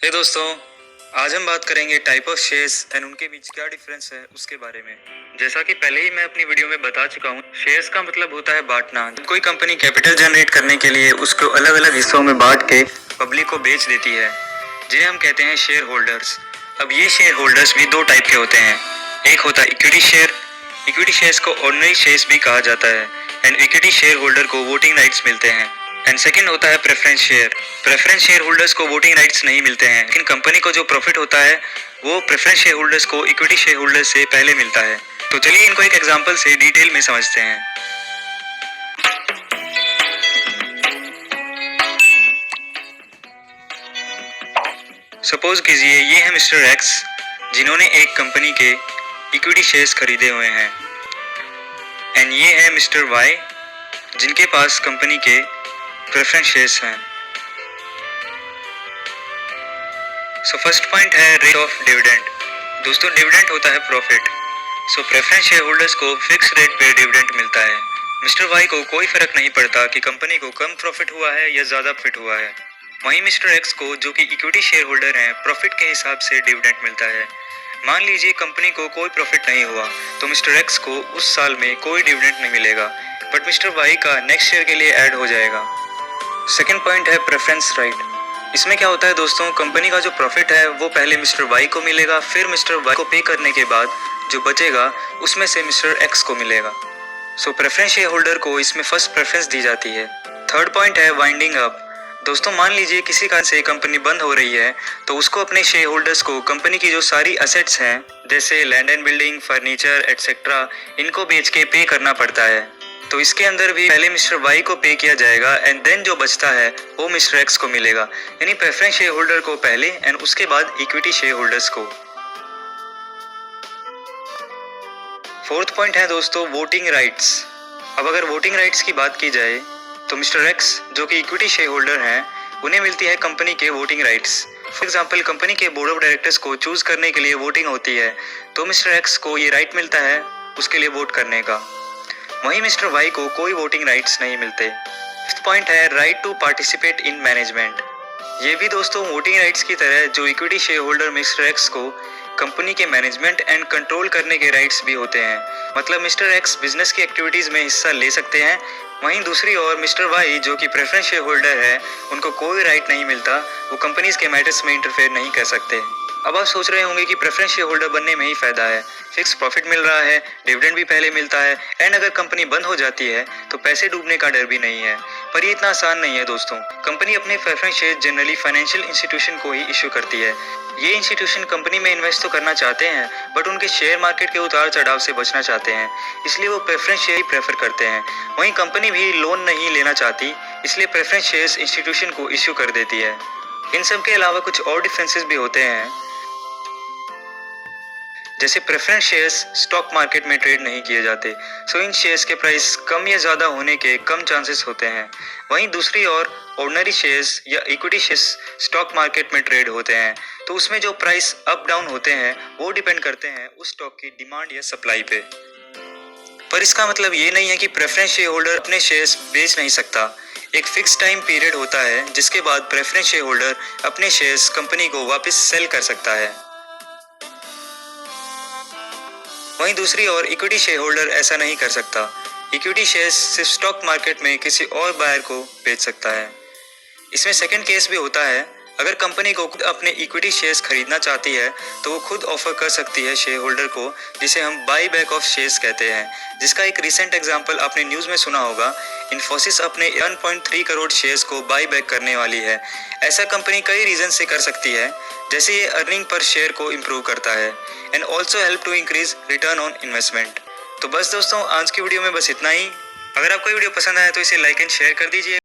हे दोस्तों, आज हम बात करेंगे टाइप ऑफ शेयर्स एंड उनके बीच क्या डिफरेंस है उसके बारे में। जैसा कि पहले ही मैं अपनी वीडियो में बता चुका हूँ, शेयर्स का मतलब होता है बांटना। जब कोई कंपनी कैपिटल जनरेट करने के लिए उसको अलग अलग हिस्सों में बांट के पब्लिक को बेच देती है, जिन्हें हम कहते हैं शेयर होल्डर्स। अब ये शेयर होल्डर्स भी दो टाइप के होते हैं। एक होता है इक्विटी शेयर। इक्विटी शेयर्स को ऑर्डिनरी शेयर्स भी कहा जाता है एंड इक्विटी शेयर होल्डर को वोटिंग राइट्स मिलते हैं। एंड सेकंड होता है preference share. Preference share holders को वोटिंग राइट्स नहीं मिलते हैं, लेकिन कंपनी को जो प्रॉफिट होता है वो प्रेफरेंस शेयर होल्डर्स को इक्विटी शेयर होल्डर्स से पहले मिलता है। तो चलिए इनको एक एग्जांपल से डिटेल में समझते हैं। सपोज कीजिए ये है मिस्टर एक्स, जिन्होंने एक कंपनी के इक्विटी शेयर्स खरीदे हुए हैं, एंड ये है मिस्टर वाई, जिनके पास कंपनी के प्रेफरेंस शेयर्स हैं। सो फर्स्ट पॉइंट है रेट ऑफ डिविडेंड। दोस्तों, डिविडेंड होता है प्रॉफिट। सो प्रेफरेंस शेयर होल्डर्स को फिक्स रेट पे डिविडेंड मिलता है। मिस्टर वाई को कोई फर्क नहीं पड़ता कि कंपनी को कम प्रॉफिट हुआ है या ज्यादा प्रॉफिट हुआ है। वहीं मिस्टर एक्स को, जो कि इक्विटी शेयर होल्डर हैं, प्रॉफिट के हिसाब से डिविडेंड मिलता है। मान लीजिए कंपनी को कोई प्रॉफिट नहीं हुआ तो मिस्टर एक्स को उस साल में कोई डिविडेंड नहीं मिलेगा, बट मिस्टर वाई का नेक्स्ट ईयर के लिए ऐड हो जाएगा। सेकेंड पॉइंट है प्रेफरेंस राइट। इसमें क्या होता है दोस्तों, कंपनी का जो प्रॉफिट है वो पहले मिस्टर वाई को मिलेगा, फिर मिस्टर वाई को पे करने के बाद जो बचेगा उसमें से मिस्टर एक्स को मिलेगा। सो प्रेफरेंस शेयर होल्डर को इसमें फर्स्ट प्रेफरेंस दी जाती है। थर्ड पॉइंट है वाइंडिंग अप। दोस्तों, मान लीजिए किसी कारण से कंपनी बंद हो रही है तो उसको अपने शेयर होल्डर्स को कंपनी की जो सारी असेट्स हैं, जैसे land and building, furniture etcetera, इनको बेच के पे करना पड़ता है। तो इसके अंदर भी पहले मिस्टर वाई को पे किया जाएगा एंड देन जो बचता है वो मिस्टर एक्स को मिलेगा, यानी प्रेफरेंस शेयर होल्डर को पहले एंड उसके बाद इक्विटी शेयर होल्डर्स को। फोर्थ पॉइंट है दोस्तों वोटिंग राइट्स। अब अगर वोटिंग राइट्स की बात की जाए तो मिस्टर एक्स, जो कि इक्विटी शेयर होल्डर हैं, उन्हें मिलती है कंपनी के voting rights. For example, company के बोर्ड ऑफ डायरेक्टर्स को चूज करने के लिए वोटिंग होती है, तो मिस्टर एक्स को ये राइट मिलता है उसके लिए वोट करने का। वहीं मिस्टर वाई को कोई वोटिंग राइट्स नहीं मिलते। फिफ्थ पॉइंट है right to participate in management. ये भी दोस्तों वोटिंग राइट्स की तरह जो equity share holder mister X को कंपनी के मैनेजमेंट एंड कंट्रोल करने के राइट्स भी होते हैं। मतलब मिस्टर एक्स बिजनेस की एक्टिविटीज में हिस्सा ले सकते हैं, वहीं दूसरी ओर मिस्टर वाई, जो कि प्रेफरेंस शेयर होल्डर है, उनको कोई राइट नहीं मिलता, वो कंपनीज के मैटर्स में इंटरफेयर नहीं कर सकते। अब आप सोच रहे होंगे कि प्रेफरेंस शेयर होल्डर बनने में ही फायदा है, फिक्स प्रॉफिट मिल रहा है, डिविडेंड भी पहले मिलता है, एंड अगर कंपनी बंद हो जाती है तो पैसे डूबने का डर भी नहीं है। पर ये इतना आसान नहीं है दोस्तों। कंपनी अपने preference share generally financial institution को ही इश्यू करती है। ये इंस्टीट्यूशन कंपनी में इन्वेस्ट तो करना चाहते हैं, बट उनके शेयर मार्केट के उतार चढ़ाव से बचना चाहते हैं, इसलिए वो प्रेफरेंस शेयर ही प्रेफर करते हैं। वहीं कंपनी भी लोन नहीं लेना चाहती, इसलिए प्रेफरेंस शेयर्स इंस्टीट्यूशन को इश्यू कर देती है। इन सब के अलावा कुछ और डिफरेंसेस भी होते हैं, जैसे प्रेफरेंस शेयर्स स्टॉक मार्केट में ट्रेड नहीं किए जाते, सो इन शेयर्स के प्राइस कम या ज्यादा होने के कम चांसेस होते हैं। वहीं दूसरी ओर ऑर्डिनरी शेयर्स या इक्विटी शेयर्स स्टॉक मार्केट में ट्रेड होते हैं, तो उसमें जो प्राइस अप डाउन होते हैं वो डिपेंड करते हैं उस स्टॉक की डिमांड या सप्लाई पे। पर इसका मतलब ये नहीं है कि प्रेफरेंस शेयर होल्डर अपने शेयर्स बेच नहीं सकता। एक फिक्स टाइम पीरियड होता है जिसके बाद प्रेफरेंस शेयर होल्डर अपने शेयर्स कंपनी को वापस सेल कर सकता है। वहीं दूसरी ओर इक्विटी शेयर होल्डर ऐसा नहीं कर सकता। इक्विटी शेयर्स सिर्फ स्टॉक मार्केट में किसी और बायर को बेच सकता है। इसमें सेकंड केस भी होता है, अगर कंपनी को खुद अपने इक्विटी शेयर्स खरीदना चाहती है तो वो खुद ऑफर कर सकती है शेयर होल्डर को, जिसे हम बाई बैक ऑफ शेयर्स कहते हैं, जिसका एक रिसेंट एग्जांपल आपने न्यूज़ में सुना होगा। इन्फोसिस अपने 1.3 करोड़ शेयर्स को बाई बैक करने वाली है। ऐसा कंपनी कई रीजन से कर सकती है, जैसे ये अर्निंग पर शेयर को इम्प्रूव करता है and also help to increase return on investment. तो बस दोस्तों, आज की वीडियो में बस इतना ही। अगर आपको वीडियो पसंद आया तो इसे लाइक एंड शेयर कर दीजिए।